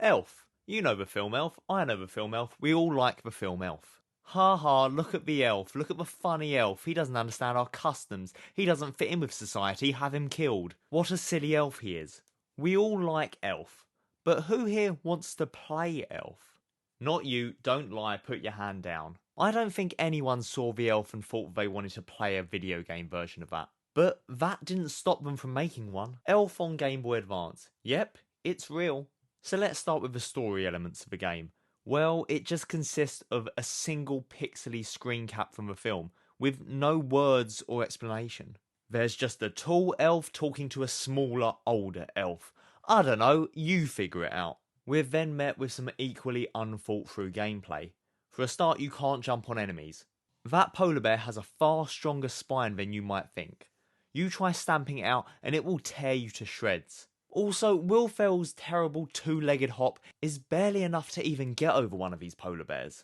Elf. You know the film Elf, I know the film Elf, we all like the film Elf. Ha ha, look at the elf, look at the funny elf, he doesn't understand our customs, he doesn't fit in with society, have him killed. What a silly elf he is. We all like Elf, but who here wants to play Elf? Not you, don't lie, put your hand down. I don't think anyone saw the Elf and thought they wanted to play a video game version of that. But that didn't stop them from making one. Elf on Game Boy Advance. Yep, it's real. So let's start with the story elements of the game. Well, it just consists of a single pixely screen cap from the film, with no words or explanation. There's just a tall elf talking to a smaller, older elf. I don't know, you figure it out. We're then met with some equally unthought through gameplay. For a start, you can't jump on enemies. That polar bear has a far stronger spine than you might think. You try stamping it out and it will tear you to shreds. Also, Will Ferrell's terrible two-legged hop is barely enough to even get over one of these polar bears.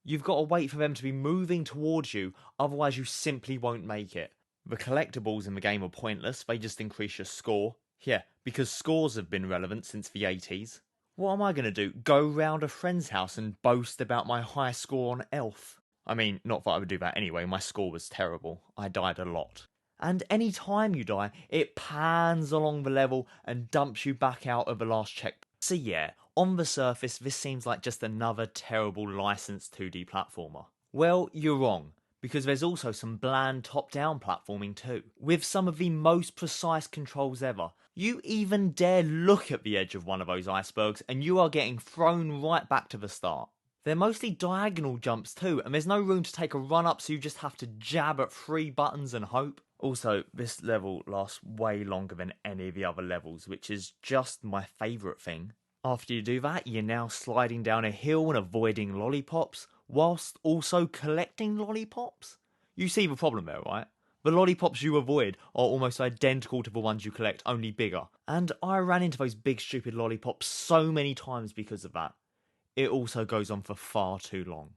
You've got to wait for them to be moving towards you, otherwise you simply won't make it. The collectibles in the game are pointless, they just increase your score. Yeah, because scores have been relevant since the 80s. What am I going to do? Go round a friend's house and boast about my high score on Elf? I mean, not that I would do that anyway, my score was terrible. I died a lot. And any time you die, it pans along the level and dumps you back out of the last checkpoint. So yeah, on the surface, this seems like just another terrible licensed 2D platformer. Well, you're wrong, because there's also some bland top-down platforming too, with some of the most precise controls ever. You even dare look at the edge of one of those icebergs and you are getting thrown right back to the start. They're mostly diagonal jumps too, and there's no room to take a run up, so you just have to jab at 3 buttons and hope. Also, this level lasts way longer than any of the other levels, which is just my favourite thing. After you do that, you're now sliding down a hill and avoiding lollipops, whilst also collecting lollipops? You see the problem there, right? The lollipops you avoid are almost identical to the ones you collect, only bigger. And I ran into those big stupid lollipops so many times because of that. It also goes on for far too long.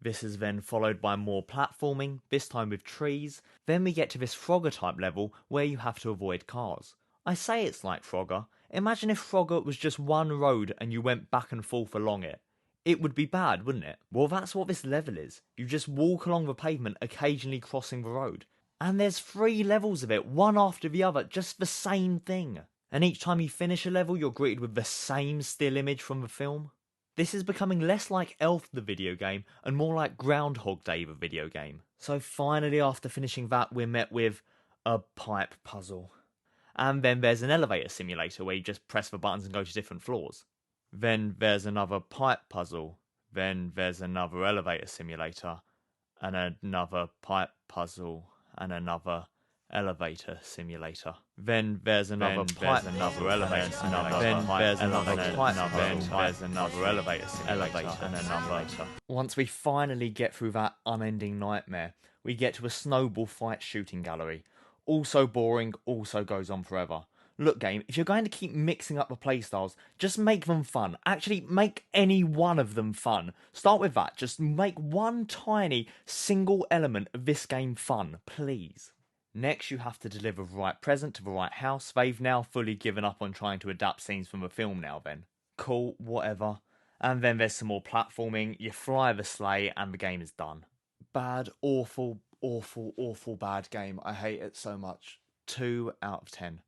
This is then followed by more platforming, this time with trees. Then we get to this Frogger type level where you have to avoid cars. I say it's like Frogger. Imagine if Frogger was just one road and you went back and forth along it. It would be bad, wouldn't it? Well, that's what this level is. You just walk along the pavement, occasionally crossing the road. And there's 3 levels of it, one after the other, just the same thing. And each time you finish a level, you're greeted with the same still image from the film. This is becoming less like Elf the video game and more like Groundhog Day the video game. So finally, after finishing that, we're met with a pipe puzzle. And then there's an elevator simulator where you just press the buttons and go to different floors. Then there's another pipe puzzle. Then there's another elevator simulator. And another pipe puzzle. And another elevator simulator. Then there's another pipe, another elevator simulator. Then there's another pipe, then there's another elevator simulator, and another. Once we finally get through that unending nightmare, we get to a snowball fight shooting gallery. Also boring, also goes on forever. Look game, if you're going to keep mixing up the playstyles, just make them fun. Actually, make any one of them fun. Start with that, just make one tiny single element of this game fun, please. Next, you have to deliver the right present to the right house. They've now fully given up on trying to adapt scenes from the film now then. Cool, whatever. And then there's some more platforming, you fly the sleigh, and the game is done. Bad, awful, awful, awful bad game. I hate it so much. 2 out of 10.